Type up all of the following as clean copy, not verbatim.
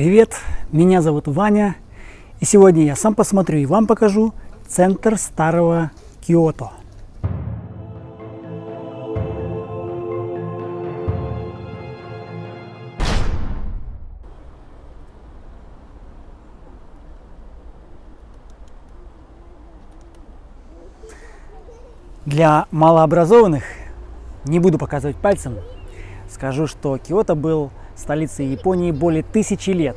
Привет, меня зовут Ваня, и сегодня я сам посмотрю и вам покажу центр старого Киото. Для малообразованных, не буду показывать пальцем, скажу, что Киото был столицей Японии более 1000 лет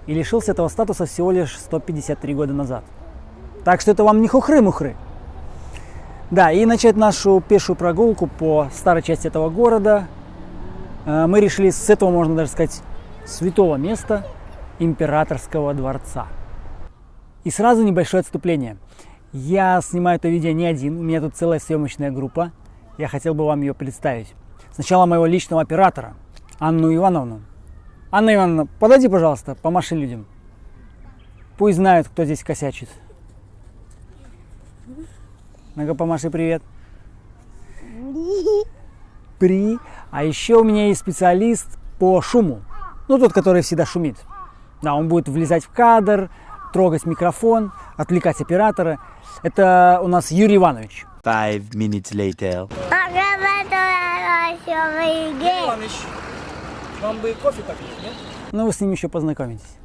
и лишился этого статуса всего лишь 153 года назад. Так что это вам не хухры-мухры. Да, и начать нашу пешую прогулку по старой части этого города мы решили с этого, можно даже сказать, святого места, Императорского дворца. И сразу небольшое отступление. Я снимаю это видео не один, у меня тут целая съемочная группа. Я хотел бы вам ее представить. Сначала моего личного оператора, Анну Ивановну. Анна Ивановна, подойди, пожалуйста, помаши людям. Пусть знают, кто здесь косячит. Ну-ка, помаши привет. А еще у меня есть специалист по шуму. Ну, тот, который всегда шумит. Да, он будет влезать в кадр, трогать микрофон, отвлекать оператора. Это у нас Юрий Иванович. 5 minutes later. Иванович, вам бы кофе попить, нет? Ну, вы с ним еще познакомитесь.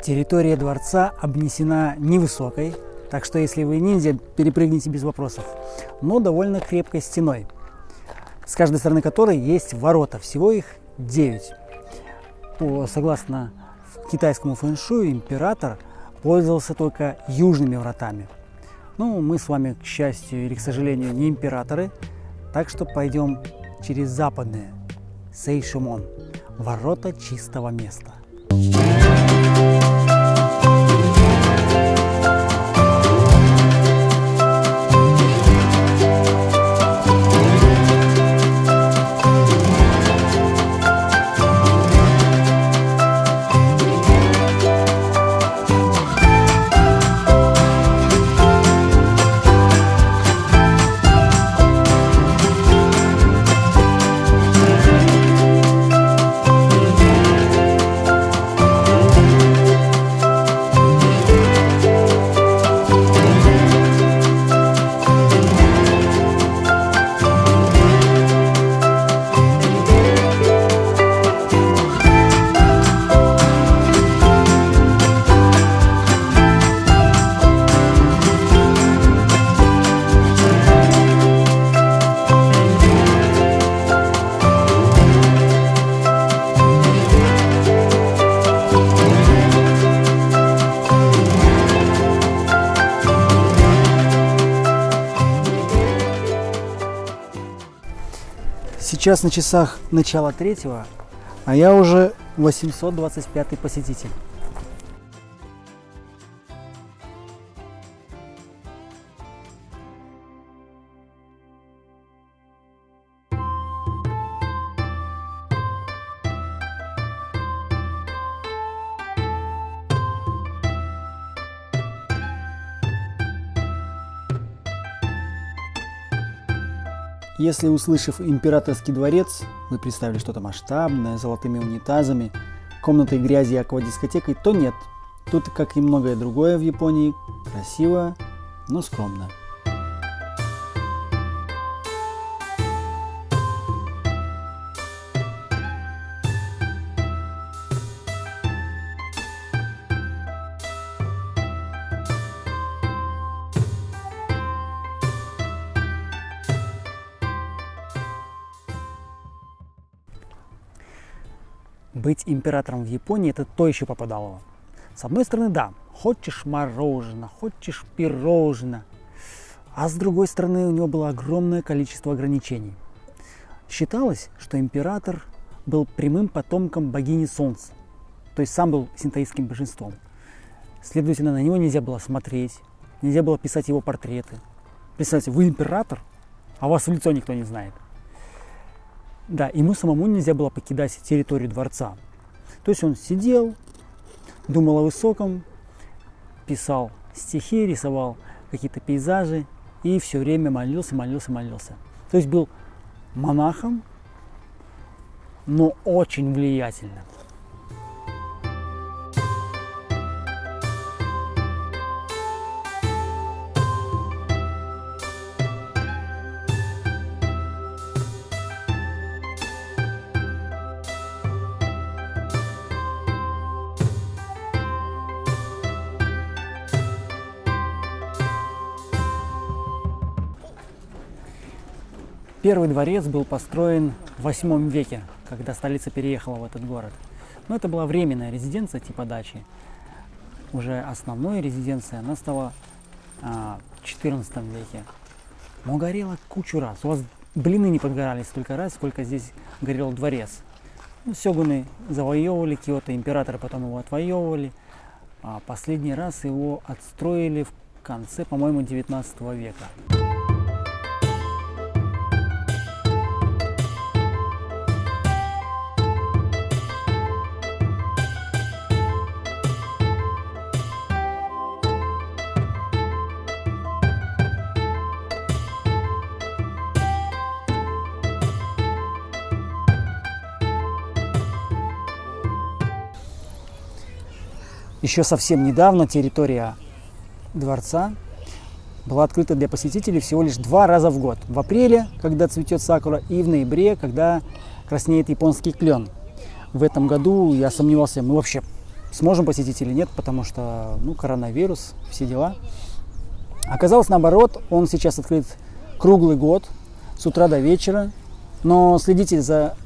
Территория дворца обнесена невысокой, так что если вы ниндзя, перепрыгните без вопросов, но довольно крепкой стеной, с каждой стороны которой есть ворота, всего их 9. Согласно китайскому фэн-шую, император пользовался только южными вратами. Ну, мы с вами, к счастью или к сожалению, не императоры, так что пойдем через западные, Сейшимон, ворота чистого места. Сейчас на часах начало 3-го, а я уже 825-й посетитель. Если, услышав императорский дворец, вы представили что-то масштабное, золотыми унитазами, комнатой грязи и аквадискотекой, то нет. Тут, как и многое другое в Японии, красиво, но скромно. Быть императором в Японии – это то еще попадалово. С одной стороны, да, хочешь мороженое, хочешь пирожное, а с другой стороны, у него было огромное количество ограничений. Считалось, что император был прямым потомком богини Солнца, то есть сам был синтоистским божеством. Следовательно, на него нельзя было смотреть, нельзя было писать его портреты. Представьте, вы император, а вас в лицо никто не знает. Да, ему самому нельзя было покидать территорию дворца. То есть он сидел, думал о высоком, писал стихи, рисовал какие-то пейзажи и все время молился. То есть был монахом, но очень влиятельным. Первый дворец был построен в 8 веке, когда столица переехала в этот город. Но это была временная резиденция типа дачи. Уже основной резиденцией она стала в 14 веке. Но горела кучу раз. У вас блины не подгорали столько раз, сколько здесь горел дворец. Ну, сёгуны завоевывали Киото, императоры потом его отвоевывали. А последний раз его отстроили в конце, по-моему, 19 века. Еще совсем недавно территория дворца была открыта для посетителей всего лишь 2 раза в год. В апреле, когда цветет сакура, и в ноябре, когда краснеет японский клен. В этом году я сомневался, мы вообще сможем посетить или нет, потому что коронавирус, все дела. Оказалось наоборот, он сейчас открыт круглый год, с утра до вечера. Но следите за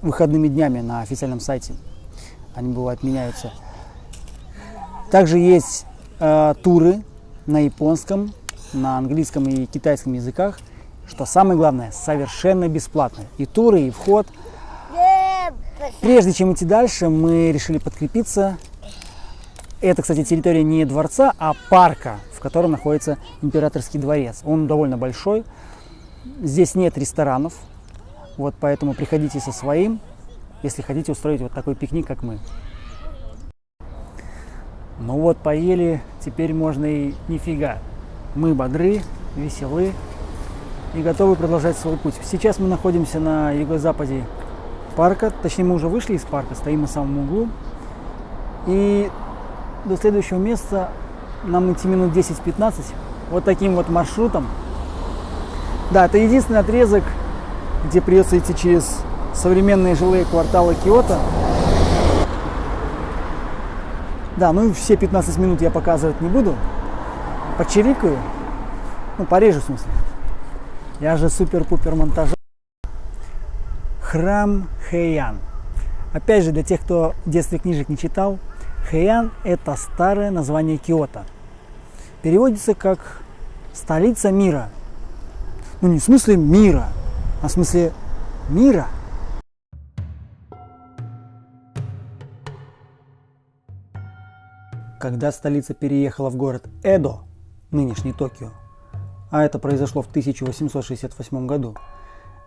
выходными днями на официальном сайте, они бывают меняются. Также есть туры на японском, на английском и китайском языках, что самое главное, совершенно бесплатно. И туры, и вход. Прежде чем идти дальше, мы решили подкрепиться. Это, кстати, территория не дворца, а парка, в котором находится императорский дворец. Он довольно большой. Здесь нет ресторанов, вот поэтому приходите со своим, если хотите устроить вот такой пикник, как мы. Ну вот, поели, теперь можно и нифига. Мы бодры, веселы и готовы продолжать свой путь. Сейчас мы находимся на юго-западе парка, точнее мы уже вышли из парка, стоим на самом углу. И до следующего места нам идти минут 10-15 вот таким вот маршрутом. Да, это единственный отрезок, где придется идти через современные жилые кварталы Киото. Да, ну и все 15 минут я показывать не буду. Почирикаю. Порежу в смысле. Я же супер-пупер монтажер. Храм Хэйан. Опять же, для тех, кто в детстве книжек не читал, Хэйан – это старое название Киото. Переводится как «столица мира». Ну не в смысле мира, а в смысле мира. Когда столица переехала в город Эдо, нынешний Токио, а это произошло в 1868 году,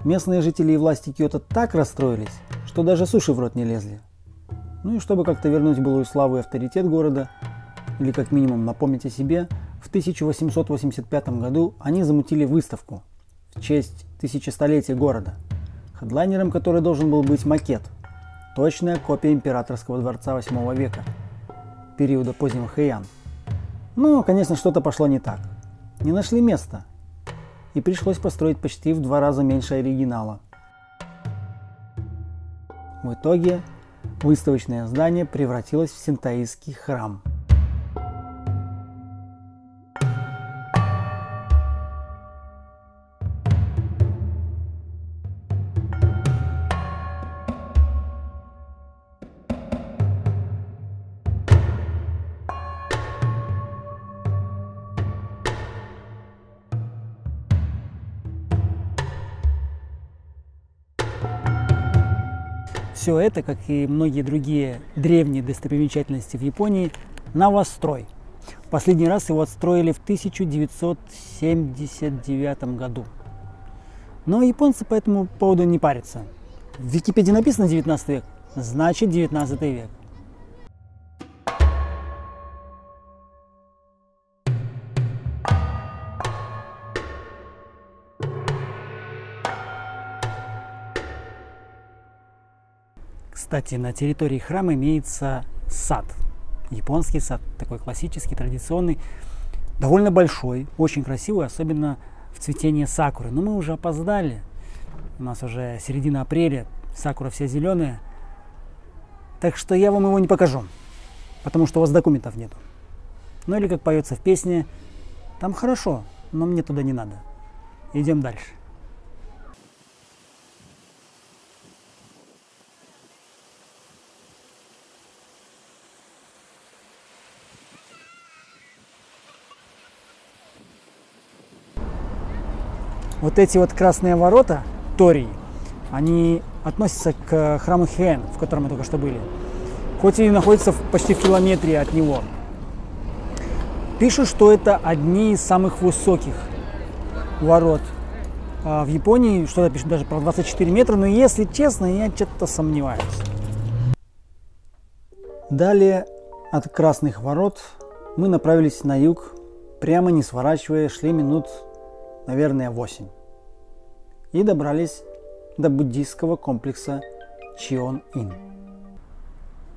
местные жители и власти Киото так расстроились, что даже суши в рот не лезли. Ну и чтобы как-то вернуть былую славу и авторитет города, или как минимум напомнить о себе, в 1885 году они замутили выставку в честь тысячестолетия города, хедлайнером которой должен был быть макет, точная копия императорского дворца 8 века, периода позднего Хэйан. Но, конечно, что-то пошло не так. Не нашли места. И пришлось построить почти в 2 раза меньше оригинала. В итоге выставочное здание превратилось в синтоистский храм. Все это, как и многие другие древние достопримечательности в Японии, новострой. В последний раз его отстроили в 1979 году. Но японцы по этому поводу не парятся. В Википедии написано 19 век, значит 19 век. Кстати, на территории храма имеется сад. Японский сад, такой классический, традиционный, довольно большой, очень красивый, особенно в цветении сакуры. Но мы уже опоздали, у нас уже середина апреля, сакура вся зеленая. Так что я вам его не покажу, потому что у вас документов нету. Ну или как поется в песне, там хорошо, но мне туда не надо. Идем дальше. Вот эти вот красные ворота, тории, они относятся к храму Хен, в котором мы только что были. Хоть и находится почти в километре от него. Пишут, что это одни из самых высоких ворот в Японии. Что-то пишут даже про 24 метра, но если честно, я что-то сомневаюсь. Далее от красных ворот мы направились на юг, прямо не сворачивая, шли минут, наверное, 8. И добрались до буддийского комплекса Чион-ин.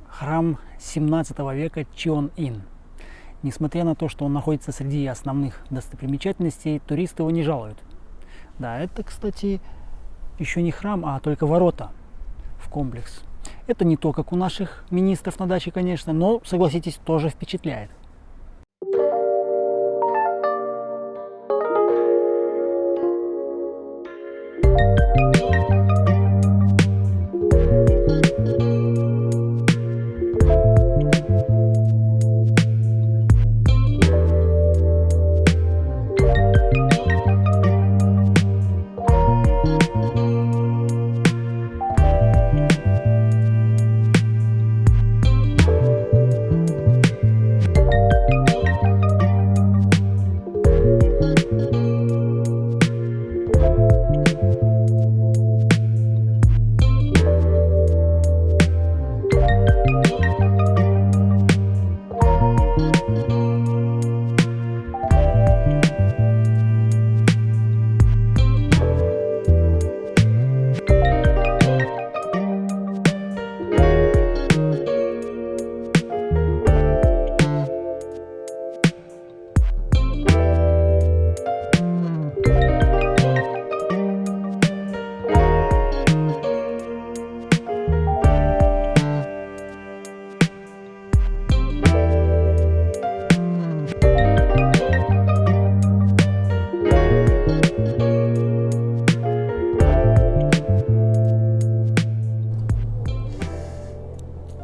Храм 17 века Чион-ин. Несмотря на то, что он находится среди основных достопримечательностей, туристы его не жалуют. Да, это, кстати, еще не храм, а только ворота в комплекс. Это не то, как у наших министров на даче, конечно, но, согласитесь, тоже впечатляет.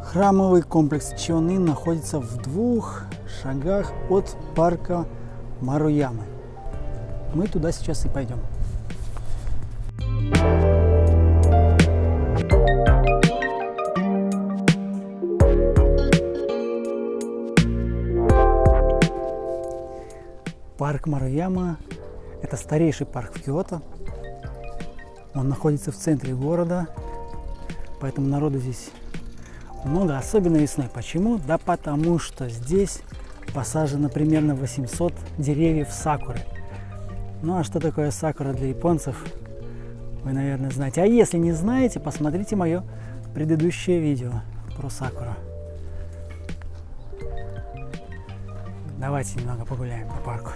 Храмовый комплекс Чион-ин находится в 2 шагах от парка Маруямы. Мы туда сейчас и пойдем. Парк Маруяма – это старейший парк в Киото. Он находится в центре города, поэтому народу здесь много, особенно весной. Почему? Да потому что здесь посажено примерно 800 деревьев сакуры. Ну а что такое сакура для японцев, вы, наверное, знаете. А если не знаете, посмотрите мое предыдущее видео про сакуру. Давайте немного погуляем по парку.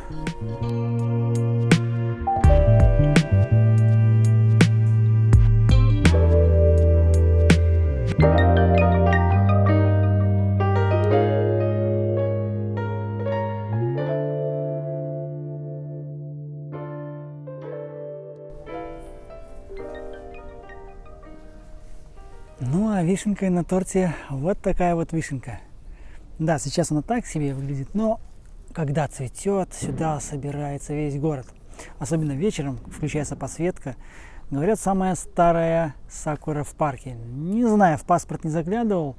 Ну а вишенкой на торте вот такая вот вишенка. Да, сейчас она так себе выглядит, но когда цветет, сюда собирается весь город. Особенно вечером, включается подсветка. Говорят, самая старая сакура в парке. Не знаю, в паспорт не заглядывал,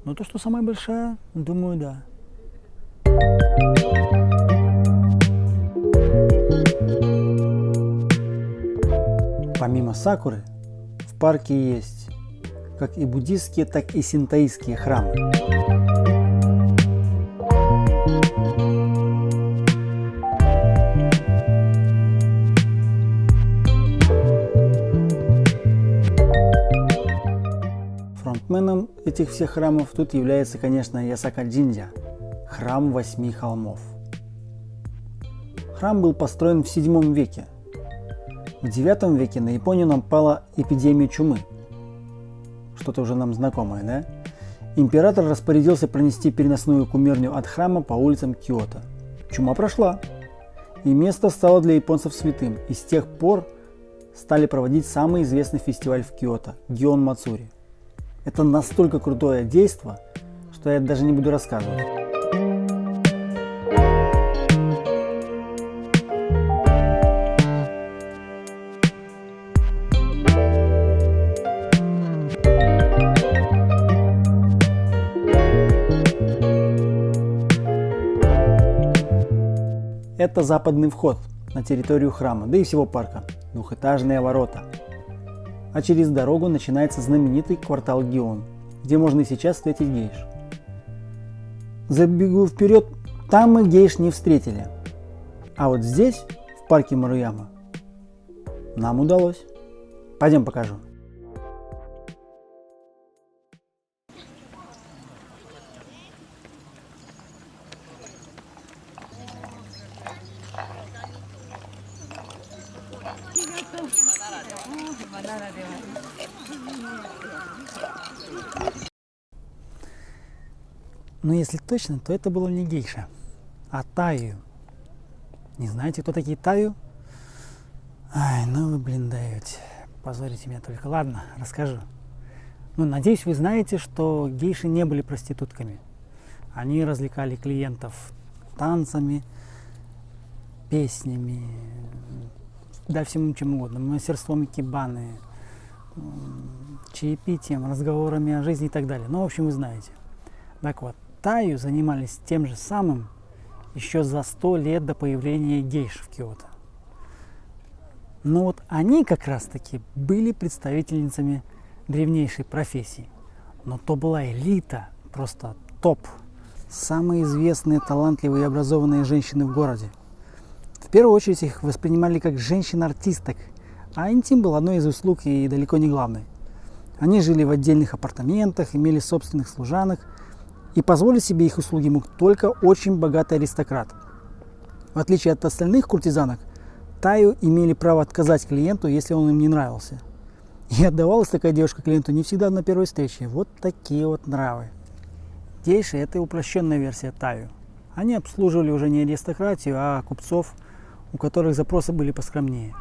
но то, что самая большая, думаю, да. Помимо сакуры, в парке есть как и буддистские, так и синтоистские храмы. рекордсменом этих всех храмов тут является, конечно, Ясака-Джиндзя, храм 8 холмов. Храм был построен в VII веке. В IX веке на Японию напала эпидемия чумы. Что-то уже нам знакомое, да? Император распорядился пронести переносную кумирню от храма по улицам Киото. Чума прошла, и место стало для японцев святым, и с тех пор стали проводить самый известный фестиваль в Киото – Гион Мацури. Это настолько крутое действо, что я даже не буду рассказывать. Это западный вход на территорию храма, да и всего парка, двухэтажные ворота. А через дорогу начинается знаменитый квартал Гион, где можно и сейчас встретить гейш. Забегу вперед, там мы гейш не встретили. А вот здесь, в парке Маруяма, нам удалось. Пойдем покажу. Но если точно, то это было не гейша, а таю. Не знаете, кто такие таю? Ай, ну вы, даете. Позорите меня только. Ладно, расскажу. Ну, надеюсь, вы знаете, что гейши не были проститутками. Они развлекали клиентов танцами, песнями, да всем чем угодно, мастерством икебаны, чаепитием, разговорами о жизни и так далее. Ну, в общем, вы знаете. Так вот, таю занимались тем же самым еще за 100 лет до появления гейш в Киото. Но вот они как раз-таки были представительницами древнейшей профессии. Но то была элита, просто топ. Самые известные, талантливые и образованные женщины в городе. В первую очередь их воспринимали как женщин-артисток, а интим был одной из услуг и далеко не главной. Они жили в отдельных апартаментах, имели собственных служанок, и позволить себе их услуги мог только очень богатый аристократ. В отличие от остальных куртизанок, таю имели право отказать клиенту, если он им не нравился. И отдавалась такая девушка клиенту не всегда на первой встрече. Вот такие вот нравы. Гейши – это упрощенная версия таю. Они обслуживали уже не аристократию, а купцов, у которых запросы были поскромнее.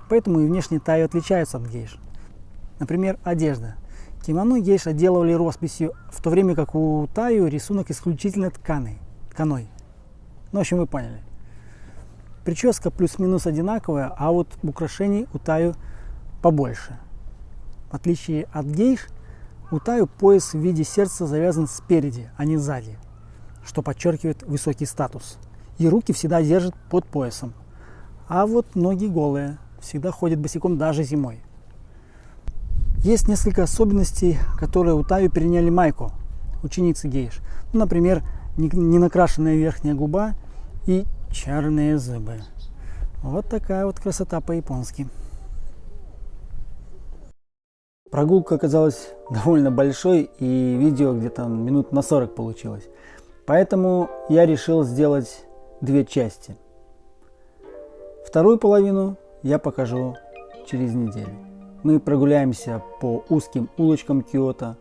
Поэтому и внешне таю отличаются от гейш. Например, одежда. Кимоно гейш отделывали росписью, в то время как у таю рисунок исключительно тканой. Ну, в общем, вы поняли. Прическа плюс-минус одинаковая, а вот украшений у таю побольше. В отличие от гейш, у таю пояс в виде сердца завязан спереди, а не сзади, что подчеркивает высокий статус. И руки всегда держат под поясом. А вот ноги голые, всегда ходят босиком даже зимой. Есть несколько особенностей, которые у таю переняли майко, ученицы гейш. Ну, например, ненакрашенная верхняя губа и черные зубы. Вот такая вот красота по-японски. Прогулка оказалась довольно большой, и видео где-то минут на 40 получилось. Поэтому я решил сделать 2 части. Вторую половину я покажу через неделю. Мы прогуляемся по узким улочкам Киото,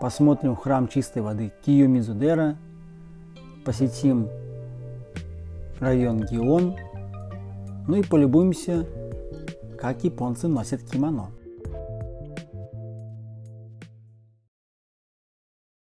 посмотрим храм чистой воды Кийомидзудера, посетим район Гион, ну и полюбуемся, как японцы носят кимоно.